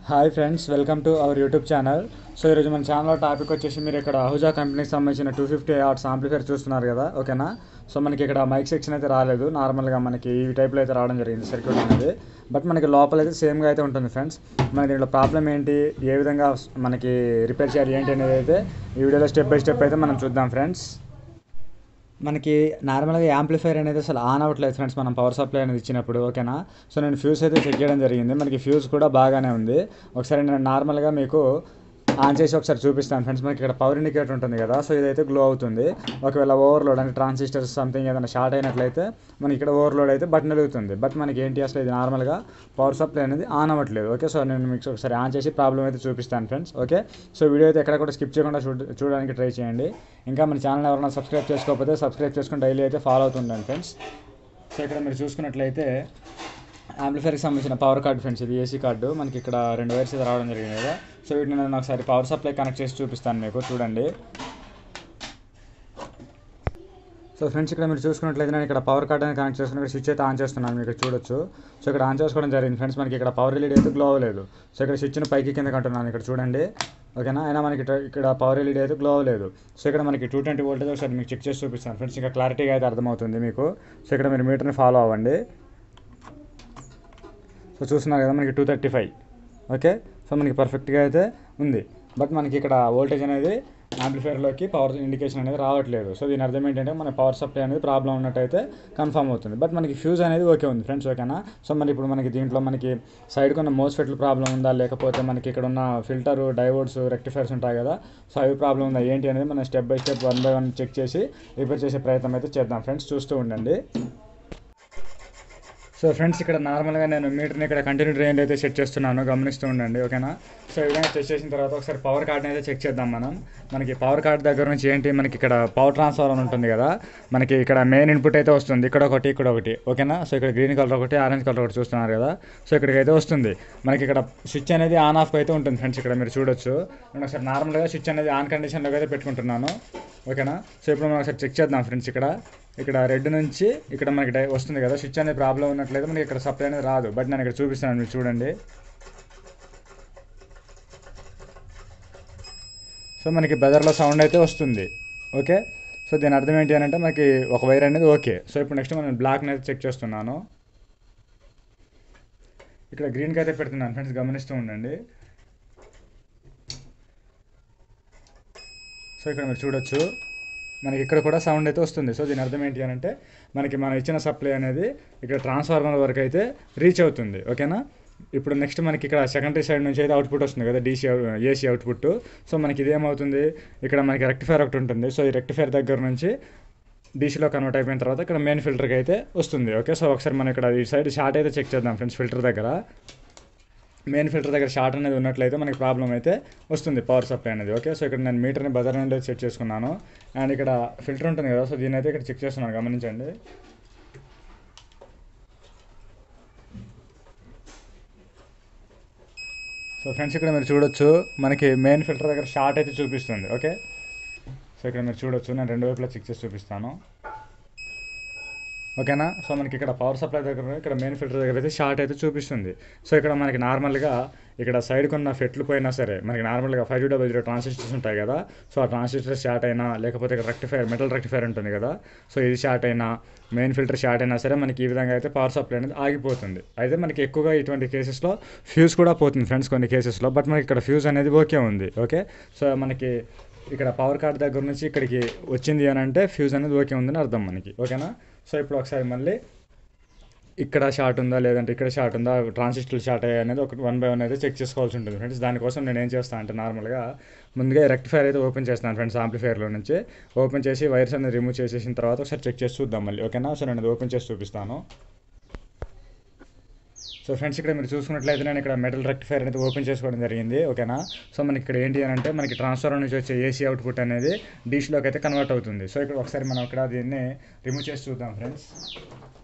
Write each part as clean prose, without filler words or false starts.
Hi friends, welcome to our YouTube channel. So ఈరోజు మన ఛానల్లో టాపిక్ వచ్చేసి మీరు ఇక్కడ అహుజా కంపెనీకి సంబంధించిన 250 వాట్స్ ఆంప్లిఫైర్ చూస్తున్నారు కదా, ఓకేనా. సో మనకి ఇక్కడ మైక్ సెక్షన్ అయితే రాలేదు, నార్మల్గా మనకి ఈ టైప్లో అయితే రావడం జరిగింది సర్క్యూట్ అనేది. బట్ మనకి లోపల అయితే సేమ్గా అయితే ఉంటుంది ఫ్రెండ్స్. మనకి దీంట్లో ప్రాబ్లం ఏంటి, ఏ విధంగా మనకి రిపేర్ చేయాలి ఏంటి అనేది అయితే ఈ వీడియోలో స్టెప్ బై స్టెప్ అయితే మనం చూద్దాం ఫ్రెండ్స్. మనకి నార్మల్గా యాంప్లిఫైర్ అనేది అసలు ఆన్ అవ్వట్లేదు ఫ్రెండ్స్, మనం పవర్ సప్లై అనేది ఇచ్చినప్పుడు, ఓకేనా. సో నేను ఫ్యూజ్ అయితే చెక్ చేయడం జరిగింది, మనకి ఫ్యూజ్ కూడా బాగానే ఉంది. ఒకసారి నేను నార్మల్గా మీకు ఆన్ చేసి ఒకసారి చూపిస్తాను ఫ్రెండ్స్. మనకి ఇక్కడ పవర్ ఇండికేటర్ ఉంటుంది కదా, సో ఇదైతే గ్లో అవుతుంది. ఒకవేళ ఓవర్లోడ్ అంటే ట్రాన్సిస్టర్స్ సంథింగ్ ఏదైనా షార్ట్ అయినట్లయితే మనకి ఇక్కడ ఓవర్లోడ్ అయితే బటన్ వెలుగుతుంది. బట్ మనకి ఏంటి అసలు ఇది నార్మల్గా పవర్ సప్లై అనేది ఆన్ అవ్వట్లేదు. ఓకే, సో నేను మీకు ఒకసారి ఆన్ చేసి ప్రాబ్లం అయితే చూపిస్తాను ఫ్రెండ్స్. ఓకే, సో వీడియో అయితే ఎక్కడ కూడా స్కిప్ చేయకుండా చూడడానికి ట్రై చేయండి. ఇంకా మన ఛానల్ ఎవరైనా సబ్స్క్రైబ్ చేసుకోకపోతే సబ్స్క్రైబ్ చేసుకుని డైలీ అయితే ఫాలో అవుతుండండి ఫ్రెండ్స్. సో ఇక్కడ మీరు చూసుకున్నట్లయితే యాంప్లిఫైర్కి సంబంధించిన పవర్ కార్డు ఫ్రెండ్స్, ఇది ఏసీ కార్డు. మనకి ఇక్కడ 2 వైర్స్ అయితే రావడం జరిగింది కదా. సో వీటిని నేను ఒకసారి పవర్ సప్లై కనెక్ట్ చేసి చూపిస్తాను మీకు, చూడండి. సో ఫ్రెండ్స్ ఇక్కడ మీరు చూసుకున్నట్లయితే నేను ఇక్కడ పవర్ కార్డ్ అనేది కనెక్ట్ చేసుకుని ఇక్కడ స్విచ్ అయితే ఆన్ చేస్తున్నాను, మీకు చూడొచ్చు. సో ఇక్కడ ఆన్ చేసుకోవడం జరిగింది ఫ్రెండ్స్. మనకి ఇక్కడ పవర్ ఎల్ఈడీ అయితే గ్లో అవ్వలేదు. సో ఇక్కడ స్విచ్ని పైకి కిందకి అంటున్నాను, ఇక్కడ చూడండి, ఓకేనా. అయినా మనకి ఇక్కడ పవర్ ఎల్ఈడీ అయితే గ్లో అవ్వలేదు. సో ఇక్కడ మనకి 220 వోల్టేజ్ ఒకసారి మీకు చెక్ చేసి చూపిస్తాను ఫ్రెండ్స్, ఇంకా క్లారిటీగా అయితే అర్థమవుతుంది మీకు. సో ఇక్కడ మీరు మీటర్ని ఫాలో అవ్వండి. సో చూస్తున్నారు కదా, మనకి 235, ఓకే. సో మనకి పర్ఫెక్ట్గా అయితే ఉంది. బట్ మనకి ఇక్కడ వోల్టేజ్ అనేది యాంప్లిఫైర్లోకి పవర్ ఇండికేషన్ అనేది రావట్లేదు. సో దీని అర్థం ఏంటంటే మన పవర్ సప్లై అనేది ప్రాబ్లం ఉన్నట్టయితే కన్ఫర్మ్ అవుతుంది. బట్ మనకి ఫ్యూజ్ అనేది ఓకే ఉంది ఫ్రెండ్స్, ఓకేనా. సో మరి ఇప్పుడు మనకి దీంట్లో మనకి సైడ్కి ఉన్న మోస్ఫెట్లు ప్రాబ్లం ఉందా, లేకపోతే మనకి ఇక్కడ ఉన్న ఫిల్టరు, డైవోడ్స్, రెక్టిఫైర్స్ ఉంటాయి కదా, సో అవి ప్రాబ్లం ఉందా ఏంటి అనేది మనం step by step 1 by 1 check చేసి రిపేర్ చేసే ప్రయత్నం అయితే చేద్దాం ఫ్రెండ్స్, చూస్తూ ఉండండి. సో ఫ్రెండ్స్ ఇక్కడ నార్మల్గా నేను మీటర్ని ఇక్కడ కంటిన్యూ రేంజ్ అయితే సెట్ చేస్తున్నాను, గమనిస్తూ ఉండండి, ఓకేనా. సో ఈ విధంగా చెక్ చేసిన తర్వాత ఒకసారి పవర్ కార్డ్ని అయితే చెక్ చేద్దాం మనం. మనకి పవర్ కార్డ్ దగ్గర నుంచి ఏంటి, మనకి ఇక్కడ పవర్ ట్రాన్స్ఫార్మర్ ఉంటుంది కదా, మనకి ఇక్కడ మెయిన్ ఇన్పుట్ అయితే వస్తుంది, ఇక్కడ ఒకటి ఇక్కడ ఒకటి, ఓకేనా. సో ఇక్కడ గ్రీన్ కలర్ ఒకటి, ఆరెంజ్ కలర్ ఒకటి చూస్తున్నారు కదా. సో ఇక్కడికి అయితే వస్తుంది. మనకి ఇక్కడ స్విచ్ అనేది ఆన్ ఆఫ్ అయితే ఉంటుంది ఫ్రెండ్స్, ఇక్కడ మీరు చూడొచ్చు. నేను ఒకసారి నార్మల్గా స్విచ్ అనేది ఆన్ కండిషన్లోకి అయితే పెట్టుకుంటున్నాను, ఓకేనా. సో ఇప్పుడు మనం ఒకసారి చెక్ చేద్దాం ఫ్రెండ్స్. ఇక్కడ రెడ్ నుంచి ఇక్కడ మనకి వస్తుంది కదా, స్విచ్ అనేది ప్రాబ్లం ఉన్నట్లయితే మనకి ఇక్కడ సప్లై అనేది రాదు. బట్ నేను ఇక్కడ చూపిస్తాను, మీరు చూడండి. సో మనకి బెదర్లో సౌండ్ అయితే వస్తుంది, ఓకే. సో దీని అర్థం ఏంటి అని అంటే మనకి ఒక వైర్ అనేది ఓకే. సో ఇప్పుడు నెక్స్ట్ మనం బ్లాక్ని అయితే చెక్ చేస్తున్నాను. ఇక్కడ గ్రీన్కి అయితే పెడుతున్నాను ఫ్రెండ్స్, గమనిస్తూ ఉండండి. సో ఇక్కడ మీరు చూడొచ్చు, మనకి ఇక్కడ కూడా సౌండ్ అయితే వస్తుంది. సో దీని అర్థం ఏంటి అని అంటే మనకి మనం ఇచ్చిన సప్లై అనేది ఇక్కడ ట్రాన్స్ఫార్మర్ వరకు అయితే రీచ్ అవుతుంది, ఓకేనా. ఇప్పుడు నెక్స్ట్ మనకి ఇక్కడ సెకండరీ సైడ్ నుంచి అయితే అవుట్పుట్ వస్తుంది కదా, ఏసీ అవుట్పుట్. సో మనకి ఇదేమవుతుంది, ఇక్కడ మనకి రెక్టిఫైర్ ఒకటి ఉంటుంది. సో ఈ రెక్టిఫైర్ దగ్గర నుంచి డీసీలో కన్వర్ట్ అయిపోయిన తర్వాత ఇక్కడ మెయిన్ ఫిల్టర్కి అయితే వస్తుంది, ఓకే. సో ఒకసారి మనం ఇక్కడ ఈ సైడ్ షార్ట్ అయితే చెక్ చేద్దాం ఫ్రెండ్స్. మెయిన్ ఫిల్టర్ దగ్గర షార్ట్ అనేది ఉన్నట్లయితే మనకి ప్రాబ్లం అయితే వస్తుంది పవర్ సప్లై అనేది, ఓకే. సో ఇక్కడ నేను మీటర్ని బజార్ నుండి సెట్ చేసుకున్నాను. అండ్ ఇక్కడ ఫిల్టర్ ఉంటుంది కదా, సో దీని అయితే ఇక్కడ చెక్ చేస్తున్నాను, గమనించండి. సో ఫ్రెండ్స్ ఇక్కడ మీరు చూడొచ్చు, మనకి మెయిన్ ఫిల్టర్ దగ్గర షార్ట్ అయితే చూపిస్తుంది, ఓకే. సో ఇక్కడ మీరు చూడొచ్చు, నేను 2 వైపులా చెక్ చేసి చూపిస్తాను, ఓకేనా. సో మనకి ఇక్కడ పవర్ సప్లై దగ్గర ఇక్కడ మెయిన్ ఫిల్టర్ దగ్గర అయితే షార్ట్ అయితే చూపిస్తుంది. సో ఇక్కడ మనకి నార్మల్గా ఇక్కడ సైడ్కి ఉన్న ఫెట్లు పోయినా సరే మనకి నార్మల్గా 5200 ట్రాన్సిస్టర్స్ ఉంటాయి కదా. సో ఆ ట్రాన్సిస్టర్ షార్ట్ అయినా, లేకపోతే ఇక్కడ రెక్టిఫైర్, మెటల్ రెక్టిఫైర్ ఉంటుంది కదా, సో ఇది షార్ట్ అయినా, మెయిన్ ఫిల్టర్ షార్ట్ అయినా సరే మనకి ఈ విధంగా అయితే పవర్ సప్లై అనేది ఆగిపోతుంది. అయితే మనకి ఎక్కువగా ఇటువంటి కేసెస్లో ఫ్యూజ్ కూడా పోతుంది ఫ్రెండ్స్, కొన్ని కేసెస్లో. బట్ మనకి ఇక్కడ ఫ్యూజ్ అనేది ఓకే ఉంది, ఓకే. సో మనకి ఇక్కడ పవర్ కార్డ్ దగ్గర నుంచి ఇక్కడికి వచ్చింది అని అంటే ఫ్యూజ్ అనేది ఓకే ఉందని అర్థం మనకి, ఓకేనా. సో ఇప్పుడు ఒకసారి మళ్ళీ ఇక్కడ షార్ట్ ఉందా, లేదంటే ఇక్కడ షార్ట్ ఉందా, ట్రాన్సిస్టర్ షార్ట్ అయ్యాయి అనేది ఒక 1 బై 1 అయితే చెక్ చేసుకోవాల్సి ఉంటుంది ఫ్రెండ్స్. దానికోసం నేను ఏం చేస్తాను అంటే నార్మల్గా ముందుగా రెక్టిఫైర్ అయితే ఓపెన్ చేస్తాను ఫ్రెండ్స్, ఆంప్లిఫైర్లో నుంచి ఓపెన్ చేసి వైర్స్ అనేది రిమూవ్ చేసేసిన తర్వాత ఒకసారి చెక్ చేసి చూద్దాం మళ్ళీ, ఓకేనా. సో నేను అది ఓపెన్ చేసి చూపిస్తాను. సో ఫ్రెండ్స్ ఇక్కడ మీరు చూసుకున్నట్లయితే నేను ఇక్కడ మెటల్ రెక్టిఫైర్ అనేది ఓపెన్ చేసుకోవడం జరిగింది, ఓకేనా. సో మనకి ఇక్కడ ఏంటి అని అంటే మనకి ట్రాన్స్ఫార్మర్ నుంచి వచ్చే ఏసీ అవుట్పుట్ అనేది డీసీలోకి అయితే కన్వర్ట్ అవుతుంది. సో ఇక్కడ ఒకసారి మనం ఇక్కడ దీన్ని రిమూవ్ చేసి చూద్దాం ఫ్రెండ్స్.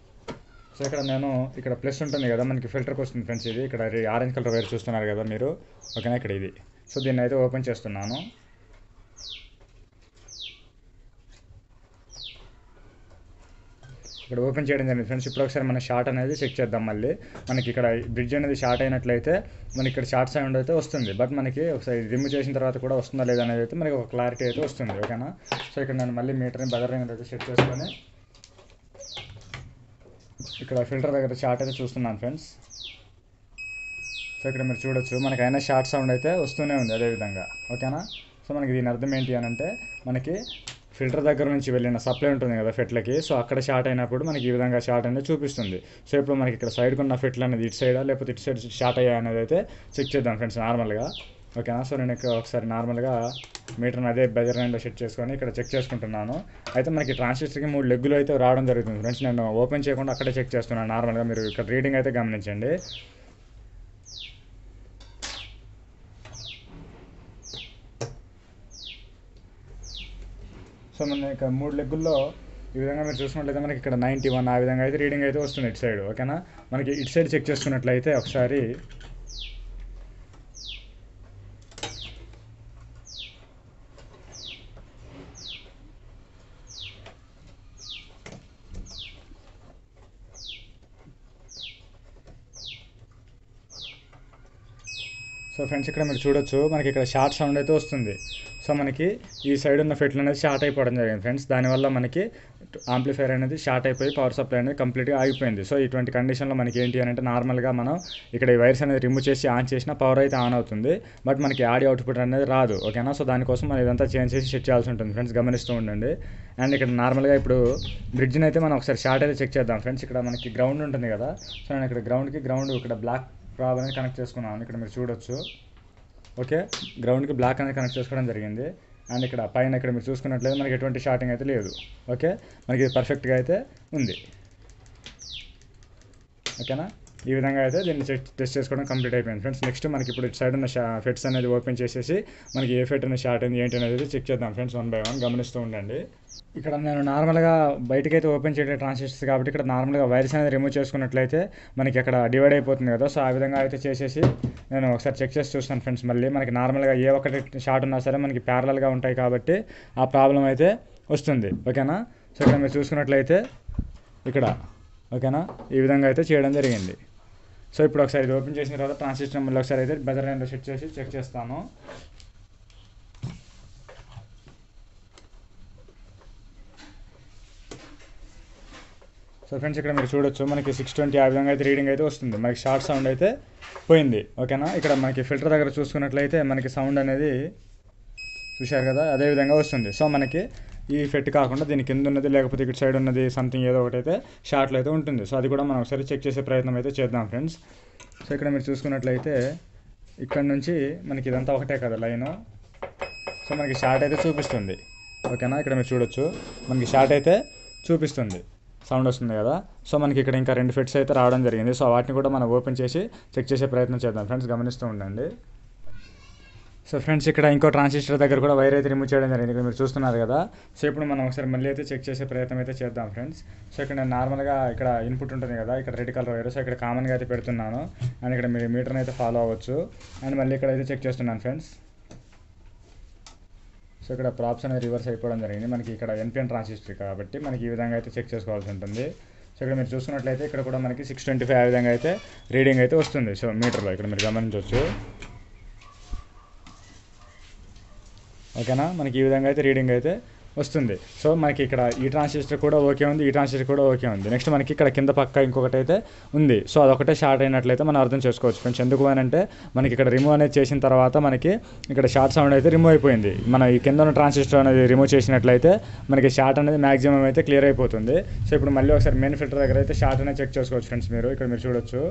సో ఇక్కడ ప్లస్ ఉంటుంది కదా, మనకి ఫిల్టర్కి వస్తుంది ఫ్రెండ్స్. ఇది ఇక్కడ ఆరెంజ్ కలర్ వైర్ చూస్తున్నారు కదా మీరు, ఓకేనా. ఇక్కడ ఇది, సో దీన్ని అయితే ఓపెన్ చేస్తున్నాను. ఇక్కడ ఓపెన్ చేయడం జరిగింది ఫ్రెండ్స్. ఇప్పుడు ఒకసారి మన షార్ట్ అనేది చెక్ చేద్దాం. మళ్ళీ మనకి ఇక్కడ బ్రిడ్జ్ అనేది షార్ట్ అయినట్లయితే మనకి ఇక్కడ షార్ట్ సౌండ్ అయితే వస్తుంది. బట్ మనకి ఒకసారి రిమూవ్ చేసిన తర్వాత కూడా వస్తుందా లేదా అనేది అయితే మనకి ఒక క్లారిటీ అయితే వస్తుంది. ఓకేనా. సో ఇక్కడ నేను మళ్ళీ మీటర్ని బెదరింగ్ అయితే సెట్ చేసుకొని ఇక్కడ ఫిల్టర్ దగ్గర షార్ట్ అయితే చూస్తున్నాను ఫ్రెండ్స్. సో ఇక్కడ మీరు చూడొచ్చు మనకైనా షార్ట్ సౌండ్ అయితే వస్తూనే ఉంది అదేవిధంగా. ఓకేనా. సో మనకి దీని అర్థం ఏంటి అని అంటే మనకి ఫిల్టర్ దగ్గర నుంచి వెళ్ళిన సప్లై ఉంటుంది కదా ఫిట్లకి. సో అక్కడ షార్ట్ అయినప్పుడు మనకి ఈ విధంగా షార్ట్ అనేది చూపిస్తుంది. సో ఇప్పుడు మనకి ఇక్కడ సైడ్కి ఉన్న ఫిట్లు అనేది ఇటు సైడా లేకపోతే ఇటు సైడ్ షార్ట్ అయ్యా అనేది అయితే చెక్ చేద్దాం ఫ్రెండ్స్ నార్మల్గా. ఓకేనా. సో నేను ఇక్కడ ఒకసారి నార్మల్గా మీటర్ని అదే బెజర్లో సెట్ చేసుకొని ఇక్కడ చెక్ చేసుకుంటున్నాను. అయితే మనకి ట్రాన్సిస్టర్కి 3 లెగ్గులు అయితే రావడం జరుగుతుంది ఫ్రెండ్స్. నేను ఓపెన్ చేయకుండా అక్కడే చెక్ చేస్తున్నాను నార్మల్గా. మీరు ఇక్కడ రీడింగ్ అయితే గమనించండి. సో మన ఇక్కడ 3 లెగ్గుల్లో ఈ విధంగా మీరు చూసుకున్నట్లయితే మనకి ఇక్కడ 91 ఆ విధంగా అయితే రీడింగ్ అయితే వస్తుంది ఇటు సైడ్. ఓకేనా. మనకి ఇటు సైడ్ చెక్ చేసుకున్నట్లయితే ఒకసారి సో ఫ్రెండ్స్ ఇక్కడ మీరు చూడొచ్చు మనకి ఇక్కడ షార్ట్ సౌండ్ అయితే వస్తుంది. సో మనకి ఈ సైడ్ ఉన్న ఫిట్లు అనేది షార్ట్ అయిపోవడం జరిగింది ఫ్రెండ్స్. దానివల్ల మనకి ఆంప్లిఫైర్ అనేది షార్ట్ అయిపోయి పవర్ సప్లై అనేది కంప్లీట్గా ఆగిపోయింది. సో ఇటువంటి కండిషన్లో మనకి ఏంటి అని అంటే నార్మల్గా మనం ఇక్కడ ఈ వైర్స్ అనేది రిమూవ్ చేసి ఆన్ చేసిన పవర్ అయితే ఆన్ అవుతుంది. బట్ మనకి ఆడియో అవుట్పుట్ అనేది రాదు. ఓకేనా. సో దానికోసం మనం ఇదంతా చేంజ్ చేసి సెట్ చేయాల్సి ఉంటుంది ఫ్రెండ్స్. గమనిస్తూ ఉండండి. అండ్ ఇక్కడ నార్మల్గా ఇప్పుడు బ్రిడ్జ్ని అయితే మనం ఒకసారి షార్ట్ అయితే చెక్ చేద్దాం ఫ్రెండ్స్. ఇక్కడ మనకి గ్రౌండ్ ఉంటుంది కదా. సో నేను ఇక్కడ గ్రౌండ్ ఇక్కడ బ్లాక్ ప్రాబ్ అనేది కనెక్ట్ చేసుకున్నాను. ఇక్కడ మీరు చూడొచ్చు. ఓకే. గ్రౌండ్కి బ్లాక్ అనేది కనెక్ట్ చేసుకోవడం జరిగింది. అండ్ ఇక్కడ పైన ఇక్కడ మీరు చూసుకున్నట్లయితే మనకి ఎటువంటి షార్టింగ్ అయితే లేదు. ఓకే. మనకి పర్ఫెక్ట్గా అయితే ఉంది. ఓకేనా. ఈ విధంగా అయితే దీన్ని టెస్ట్ చేసుకోవడం కంప్లీట్ అయిపోయింది ఫ్రెండ్స్. నెక్స్ట్ మనకి ఇప్పుడు ఇటు సైడ్ ఉన్న ఫెట్స్ అనేది ఓపెన్ చేసేసి మనకి ఏ ఫెట్ అనేది షార్ట్ అయింది ఏంటి అనేది చెక్ చేద్దాం ఫ్రెండ్స్ 1 బై 1 గమనిస్తూ ఉండండి. ఇక్కడ నేను నార్మల్గా బయటకైతే ఓపెన్ చేయడం ట్రాన్సిస్టర్స్ కాబట్టి ఇక్కడ నార్మల్గా వైర్స్ అనేది రిమూవ్ చేసుకున్నట్లయితే మనకి అక్కడ డివైడ్ అయిపోతుంది కదా. సో ఆ విధంగా అయితే చేసేసి నేను ఒకసారి చెక్ చేసి చూస్తాను ఫ్రెండ్స్. మళ్ళీ మనకి నార్మల్గా ఏ ఒక్కటి షార్ట్ ఉన్నా సరే మనకి ప్యారలల్గా ఉంటాయి కాబట్టి ఆ ప్రాబ్లం అయితే వస్తుంది. ఓకేనా. సో ఇక్కడ మీరు చూసుకున్నట్లయితే ఇక్కడ ఓకేనా ఈ విధంగా అయితే చేయడం జరిగింది. సో ఇప్పుడు ఒకసారి ఇది ఓపెన్ చేసిన తర్వాత ట్రాన్సిస్టర్ మళ్ళీ ఒకసారి అయితే బెదర్ లైన్లో సెట్ చేసి చెక్ చేస్తాను. సో ఫ్రెండ్స్ ఇక్కడ మీరు చూడొచ్చు మనకి 620 ఆ విధంగా అయితే రీడింగ్ అయితే వస్తుంది. మనకి షార్ట్ సౌండ్ అయితే పోయింది. ఓకేనా. ఇక్కడ మనకి ఫిల్టర్ దగ్గర చూసుకున్నట్లయితే మనకి సౌండ్ అనేది చూశారు కదా అదే విధంగా వస్తుంది. సో మనకి ఈ ఫెట్ కాకుండా దీని కింద ఉన్నది లేకపోతే ఇటు సైడ్ ఉన్నది సంథింగ్ ఏదో ఒకటి అయితే షార్ట్లో అయితే ఉంటుంది. సో అది కూడా మనం ఒకసారి చెక్ చేసే ప్రయత్నం అయితే చేద్దాం ఫ్రెండ్స్. సో ఇక్కడ మీరు చూసుకున్నట్లయితే ఇక్కడ నుంచి మనకి ఇదంతా ఒకటే కదా లైను. సో మనకి షార్ట్ అయితే చూపిస్తుంది. ఓకేనా. ఇక్కడ మీరు చూడొచ్చు మనకి షార్ట్ అయితే చూపిస్తుంది. సౌండ్ వస్తుంది కదా. సో మనకి ఇక్కడ ఇంకా 2 ఫిట్స్ అయితే రావడం జరిగింది. సో వాటిని కూడా మనం ఓపెన్ చేసి చెక్ చేసే ప్రయత్నం చేద్దాం ఫ్రెండ్స్. గమనిస్తూ ఉండండి. సో ఫ్రెండ్స్ ఇక్కడ ఇంకో ట్రాన్సిస్టర్ దగ్గర కూడా వైర్ అయితే రిమూవ్ చేయడం జరిగింది. ఇక్కడ మీరు చూస్తున్నారు కదా. సో ఇప్పుడు మనం ఒకసారి మళ్ళీ అయితే చెక్ చేసే ప్రయత్నం అయితే చేద్దాం ఫ్రెండ్స్. సో ఇక్కడ నేను నార్మల్గా ఇక్కడ ఇన్పుట్ ఉంటుంది కదా ఇక్కడ రెడ్ కలర్ వైర్. సో ఇక్కడ కామన్గా అయితే పెడుతున్నాను. అండ్ ఇక్కడ మీరు మీటర్ని అయితే ఫాలో అవ్వచ్చు. అండ్ మళ్ళీ ఇక్కడ అయితే చెక్ చేస్తున్నాను ఫ్రెండ్స్. సో ఇక్కడ ప్రాప్స్ అనేది రివర్స్ అయిపోవడం జరిగింది. మనకి ఇక్కడ ఎన్పిఎన్ ట్రాన్సిస్టర్ కాబట్టి మనకి ఈ విధంగా అయితే చెక్ చేసుకోవాల్సి ఉంటుంది. సో ఇక్కడ మీరు చూసుకున్నట్లయితే ఇక్కడ కూడా మనకి 625 ఆ విధంగా అయితే రీడింగ్ అయితే వస్తుంది. సో మీటర్లో ఇక్కడ మీరు గమనించవచ్చు. ఓకేనా. మనకి ఈ విధంగా అయితే రీడింగ్ అయితే వస్తుంది. సో మనకి ఇక్కడ ఈ ట్రాన్సిస్టర్ కూడా ఓకే ఉంది, ఈ ట్రాన్సిస్టర్ కూడా ఓకే ఉంది. నెక్స్ట్ మనకి ఇక్కడ కింద పక్క ఇంకొకటి అయితే ఉంది. సో అదొకటే షార్ట్ అయినట్లయితే మనం అర్థం చేసుకోవచ్చు ఫ్రెండ్స్. ఎందుకు అని అంటే మనకి ఇక్కడ రిమూవ్ అనేది చేసిన తర్వాత మనకి ఇక్కడ షార్ట్ సౌండ్ అయితే రిమూవ్ అయిపోయింది. మనం ఈ కింద ఉన్న ట్రాన్సిస్టర్ అనేది రిమూవ్ చేసినట్లయితే మనకి షార్ట్ అనేది మ్యాక్సిమం అయితే క్లియర్ అయిపోతుంది. సో ఇప్పుడు మళ్ళీ ఒకసారి మెయిన్ ఫిల్టర్ దగ్గర అయితే షార్ట్ అనేది చెక్ చేసుకోవచ్చు ఫ్రెండ్స్. మీరు ఇక్కడ మీరు చూడొచ్చు.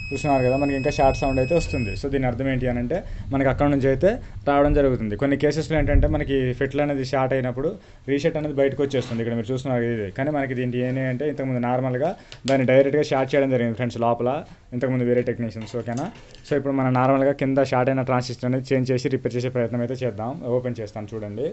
చూస్తున్నారు కదా మనకి ఇంకా షార్ట్ సౌండ్ అయితే వస్తుంది. సో దీని అర్థం ఏంటి అని అంటే మనకి అక్కడ నుంచి అయితే రావడం జరుగుతుంది. కొన్ని కేసెస్లో ఏంటంటే మనకి ఫిట్లు అనేది షార్ట్ అయినప్పుడు రీసెట్ అనేది బయటకు వచ్చేస్తుంది. ఇక్కడ మీరు చూస్తున్నారు ఇది. కానీ మనకి దీంట్లో ఏంటి అంటే ఇంతకుముందు నార్మల్గా దాన్ని డైరెక్ట్గా షార్ట్ చేయడం జరిగింది ఫ్రెండ్స్ లోపల ఇంతకుముందు వేరే టెక్నీషియన్స్. ఓకేనా. సో ఇప్పుడు మనం నార్మల్గా కింద షార్ట్ అయిన ట్రాన్సిస్టర్ అనేది చేంజ్ చేసి రిపేర్ చేసే ప్రయత్నం అయితే చేద్దాం. ఓపెన్ చేస్తాను చూడండి.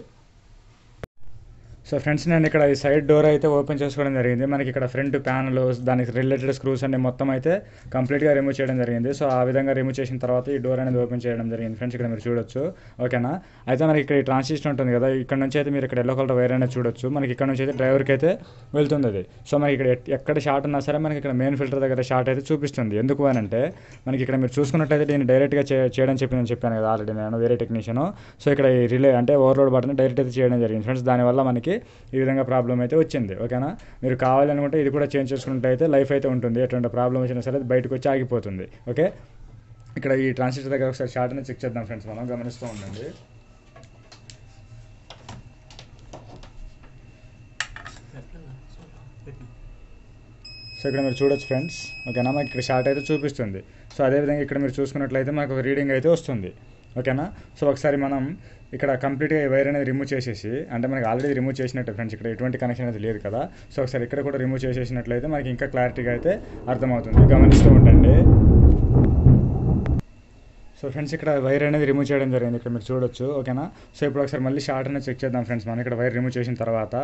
సో ఫ్రెండ్స్ నేను ఇక్కడ ఈ సైడ్ డోర్ అయితే ఓపెన్ చేసుకోవడం జరిగింది. మనకి ఇక్కడ ఫ్రంట్ ప్యానల్ దానికి రిలేటెడ్ స్క్రూస్ అన్ని మొత్తం అయితే కంప్లీట్గా రిమూవ్ చేయడం జరిగింది. సో ఆ విధంగా రిమూవ్ చేసిన తర్వాత ఈ డోర్ అనేది ఓపెన్ చేయడం జరిగింది ఫ్రెండ్స్. ఇక్కడ మీరు చూడొచ్చు, ఓకేనా. అయితే మనకి ఇక్కడ ఈ ట్రాన్సిస్టర్ ఉంటుంది కదా, ఇక్కడ నుంచి అయితే మీరు ఇక్కడ ఎల్లో కలర్ వైర్ అనేది చూడొచ్చు. మనకి ఇక్కడ నుంచి అయితే డ్రైవర్కి అయితే వెళ్తుంది అది. సో మనకి ఇక్కడ ఎక్కడ షార్ట్ ఉన్నా సరే మనకి ఇక్కడ మెయిన్ ఫిల్టర్ దగ్గర షార్ట్ అయితే చూపిస్తుంది. ఎందుకు అని అంటే మనకి ఇక్కడ మీరు చూసుకున్నట్లయితే దీన్ని డైరెక్ట్గా చేయడం చెప్పాను కదా ఆల్రెడీ నేను, వేరే టెక్నీషియన్. సో ఇక్కడ ఈ రిలే అంటే ఓవర్లోడ్ బటన్ డైరెక్ట్ అయితే చేయడం జరిగింది ఫ్రెండ్స్. దానివల్ల మనకి ఈ విధంగా ప్రాబ్లం అయితే వచ్చింది, ఓకేనా. మీరు కావాలనుకుంటే ఇది కూడా చేంజ్ చేసుకుంటే లైఫ్ అయితే ఉంటుంది. ఎటువంటి ప్రాబ్లం వచ్చినా సరే బయటకు వచ్చి ఆగిపోతుంది, ఓకే. ఇక్కడ ఈ ట్రాన్సిస్టర్ దగ్గర ఒకసారి షార్ట్ అనేది చెక్ చేద్దాం ఫ్రెండ్స్, మనం గమనిస్తూ ఉండండి. సో ఇక్కడ మీరు చూడొచ్చు ఫ్రెండ్స్, ఓకేనా. మనకి ఇక్కడ షార్ట్ అయితే చూపిస్తుంది. సో అదేవిధంగా ఇక్కడ మీరు చూసుకున్నట్లయితే మనకు ఒక రీడింగ్ అయితే వస్తుంది, ఓకేనా. సో ఒకసారి మనం ఇక్కడ కంప్లీట్గా వైర్ అనేది రిమూవ్ చేసేసి, అంటే మనకి ఆల్రెడీ రిమూవ్ చేసినట్టు ఫ్రెండ్స్, ఇక్కడ ఎటువంటి కనెక్షన్ అనేది లేదు కదా. సో ఒకసారి ఇక్కడ కూడా రిమూవ్ చేసేసినట్లయితే మనకి ఇంకా క్లారిటీగా అయితే అర్థమవుతుంది, గమనిస్తూ ఉండండి. సో ఫ్రెండ్స్ ఇక్కడ వైర్ అనేది రిమూవ్ చేయడం జరిగింది, ఇక్కడ మీరు చూడొచ్చు, ఓకేనా. సో ఇప్పుడు ఒకసారి మళ్ళీ షార్ట్ అనేది చెక్ చేద్దాం ఫ్రెండ్స్ మనం ఇక్కడ వైర్ రిమూవ్ చేసిన తర్వాత.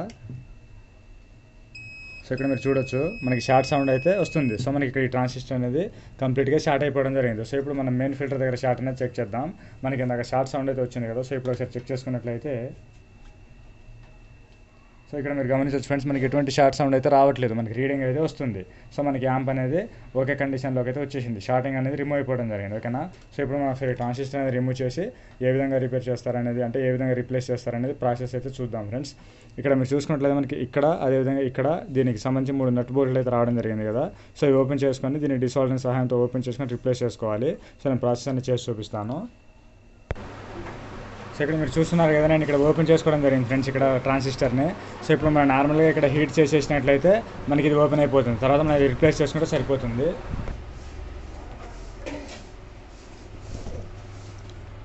సో ఇక్కడ మీరు చూడొచ్చు మనకి షార్ట్ సౌండ్ అయితే వస్తుంది. సో మనకి ఇక్కడ ఈ ట్రాన్సిస్టర్ అనేది కంప్లీట్గా షార్ట్ అయిపోవడం జరిగింది. సో ఇప్పుడు మనం మెయిన్ ఫిల్టర్ దగ్గర షార్ట్ అనేది చెక్ చేద్దాం. మనకి ఇందాక షార్ట్ సౌండ్ అయితే వచ్చింది కదా. సో ఇప్పుడు ఒకసారి చెక్ చేసుకున్నట్లయితే, సో ఇక్కడ మీరు గమనించవచ్చు ఫ్రెండ్స్, మనకి ఎటువంటి షార్ట్ సౌండ్ అయితే రావట్లేదు, మనకి రీడింగ్ అయితే వస్తుంది. సో మనకి యాంప్ అనేది ఓకే కండిషన్లోకి అయితే వచ్చేసింది, షార్టింగ్ అనేది రిమూవ్ అయిపోవడం జరిగింది, ఓకేనా. సో ఇప్పుడు మనం ఒకసారి ట్రాన్సిస్టర్ అనేది రిమూవ్ చేసి ఏ విధంగా రిపేర్ చేస్తారనేది, అంటే ఏ విధంగా రీప్లేస్ చేస్తారనేది ప్రాసెస్ అయితే చూద్దాం ఫ్రెండ్స్. ఇక్కడ మీరు చూసుకున్నట్లయితే మనకి ఇక్కడ అదేవిధంగా ఇక్కడ దీనికి సంబంధించి 3 నట్ బోల్ట్లు అయితే రావడం జరిగింది కదా. సో ఇవి ఓపెన్ చేసుకొని దీన్ని డిసాల్వెంట్ సహాయంతో ఓపెన్ చేసుకొని రిప్లేస్ చేసుకోవాలి. సో నేను ప్రాసెస్ అనేది చేసి చూపిస్తాను. సో ఇక్కడ మీరు చూస్తున్నారు కదా, నేను ఇక్కడ ఓపెన్ చేసుకోవడం జరిగింది ఫ్రెండ్స్ ఇక్కడ ట్రాన్సిస్టర్ని. సో ఇప్పుడు మనం నార్మల్గా ఇక్కడ హీట్ చేసేసినట్లయితే మనకి ఇది ఓపెన్ అయిపోతుంది, తర్వాత మనం రిప్లేస్ చేసుకుంటే సరిపోతుంది.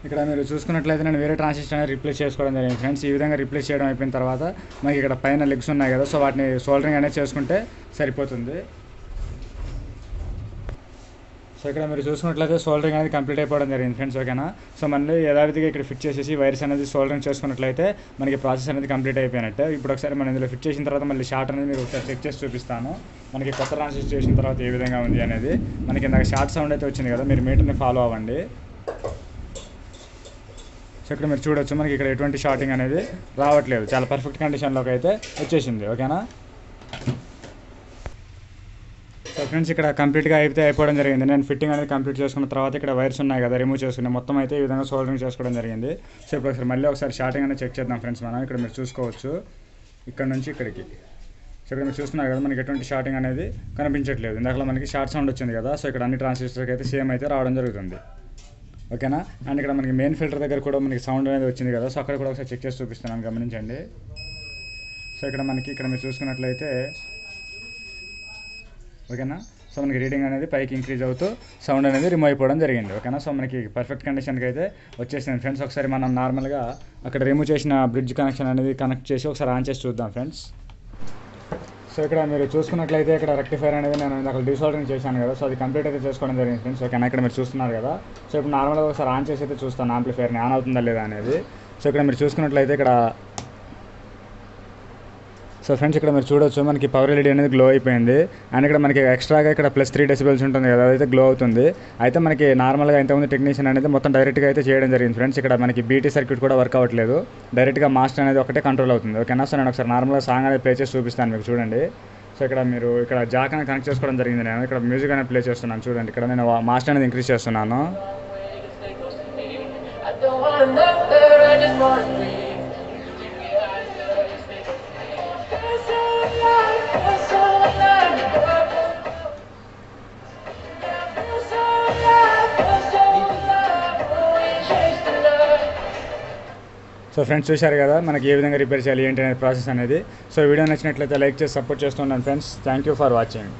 ఇక్కడ మీరు చూసుకున్నట్లయితే నేను వేరే ట్రాన్సిస్టర్ అనేది రిప్లేస్ చేసుకోవడం జరిగింది ఫ్రెండ్స్. ఈ విధంగా రిప్లేస్ చేయడం అయిపోయిన తర్వాత మనకి ఇక్కడ పైన లెగ్స్ ఉన్నాయి కదా, సో వాటిని సోల్డరింగ్ అనేది చేసుకుంటే సరిపోతుంది. సో ఇక్కడ మీరు చూసుకున్నట్లయితే సోల్డరింగ్ అనేది కంప్లీట్ అయిపోవడం జరిగింది ఫ్రెండ్స్, ఓకేనా. సో మళ్ళీ యథావిధిగా ఇక్కడ ఫిట్ చేసేసి వైర్స్ అనేది సోల్డరింగ్ చేసుకున్నట్లయితే మనకి ప్రాసెస్ అనేది కంప్లీట్ అయిపోయినట్టే. ఇప్పుడు ఒకసారి మనం ఇందులో ఫిట్ చేసిన తర్వాత మళ్ళీ షార్ట్ అనేది మీరు ఒకసారి చెక్ చేసి చూపిస్తాను. మనకి కొత్త ట్రాన్సిస్టర్ చేసిన తర్వాత ఏ విధంగా ఉంది అనేది. మనకి ఇందాక షార్ట్ సౌండ్ అయితే వచ్చింది కదా, మీరు మీటర్ని ఫాలో అవ్వండి. సో ఇక్కడ మీరు చూడొచ్చు మనకి ఇక్కడ ఎటువంటి షార్టింగ్ అనేది రావట్లేదు, చాలా పర్ఫెక్ట్ కండిషన్లోకి అయితే వచ్చేసింది, ఓకేనా. సో ఫ్రెండ్స్ ఇక్కడ కంప్లీట్గా అయితే అయిపోవడం జరిగింది. నేను ఫిట్టింగ్ అనేది కంప్లీట్ చేసుకున్న తర్వాత ఇక్కడ వైర్స్ ఉన్నాయి కదా రిమూవ్ చేసుకుని మొత్తం అయితే ఈ విధంగా సోల్డరింగ్ చేసుకోవడం జరిగింది. సో ఇప్పుడు ఒకసారి మళ్ళీ ఒకసారి షార్టింగ్ అనేది చెక్ చేద్దాం ఫ్రెండ్స్ మనం. ఇక్కడ మీరు చూసుకోవచ్చు ఇక్కడ నుంచి ఇక్కడికి. సో ఇక్కడ మీరు చూస్తున్నారు కదా మనకి ఎటువంటి షార్టింగ్ అనేది కనిపించట్లేదు. ఇందాక మనకి షార్ట్ సౌండ్ వచ్చింది కదా, సో ఇక్కడ అన్ని ట్రాన్సిస్టర్కి అయితే సేమ్ అయితే రావడం జరుగుతుంది, ఓకేనా. అండ్ ఇక్కడ మనకి మెయిన్ ఫిల్టర్ దగ్గర కూడా మనకి సౌండ్ అనేది వచ్చింది కదా, సో అక్కడ కూడా ఒకసారి చెక్ చేసి చూపిస్తున్నాను, గమనించండి. సో ఇక్కడ మీరు చూసుకున్నట్లయితే, ఓకేనా. సో మనకి రీడింగ్ అనేది పైకి ఇంక్రీజ్ అవుతూ సౌండ్ అనేది రిమూవ్ అయిపోవడం జరిగింది, ఓకేనా. సో మనకి పర్ఫెక్ట్ కండిషన్కి అయితే వచ్చేసింది ఫ్రెండ్స్. ఒకసారి మనం నార్మల్గా అక్కడ రిమూవ్ చేసిన బ్రిడ్జ్ కనెక్షన్ అనేది కనెక్ట్ చేసి ఒకసారి ఆన్ చేసి చూద్దాం ఫ్రెండ్స్. సో ఇక్కడ మీరు చూసుకున్నట్లయితే ఇక్కడ రెక్టిఫైర్ అనేది నేను అక్కడ డిసాల్డరింగ్ చేశాను కదా, సో అది కంప్లీట్ అయితే చేసుకోవడం జరిగింది ఫ్రెండ్స్, ఓకేనా. ఇక్కడ మీరు చూస్తున్నారు కదా. సో ఇప్పుడు నార్మల్గా ఒకసారి ఆన్ చేసి అయితే చూస్తాను యాంప్లిఫైర్ని ఆన్ అవుతుందా లేదా అనేది. సో ఇక్కడ మీరు చూసుకున్నట్లయితే ఇక్కడ, సో ఫ్రెండ్స్ ఇక్కడ మీరు చూడొచ్చు మనకి పవర్ ఎల్ఈడీ అనేది గ్లో అయిపోయింది. అండ్ ఇక్కడ మనకి ఎక్స్ట్రాగా ఇక్కడ +3 డెసిబెల్స్ ఉంటుంది కదా, అదైతే గ్లో అవుతుంది. అయితే మనకి నార్మల్గా ఇంతకుముందు టెక్నీషియన్ అనేది మొత్తం డైరెక్ట్గా అయితే చేయడం జరిగింది ఫ్రెండ్స్. ఇక్కడ మనకి బీటీ సర్క్యూట్ కూడా వర్క్ అవ్వట్లేదు, డైరెక్ట్గా మాస్టర్ అనేది ఒకటే కంట్రోల్ అవుతుంది, ఓకేనా. సో నేను ఒకసారి నార్మల్గా సాంగ్ అనేది ప్లే చేసి చూపిస్తాను మీకు, చూడండి. సో ఇక్కడ మీరు ఇక్కడ జాక్ అనేది కనెక్ట్ చేసుకోవడం జరిగింది. నేను ఇక్కడ మ్యూజిక్ అనేది ప్లే చేస్తున్నాను, చూడండి. ఇక్కడ నేను మాస్టర్ అనేది ఇంక్రీజ్ చేస్తున్నాను. సో ఫ్రెండ్స్ చూశారు కదా మనకి ఏ విధంగా రిపేర్ చేయాలి ఏంటి అనే ప్రాసెస్ అనేది. సో వీడియో నచ్చినట్లయితే లైక్ చేసి సపోర్ట్ చేస్తున్నాను friends. Thank you for watching.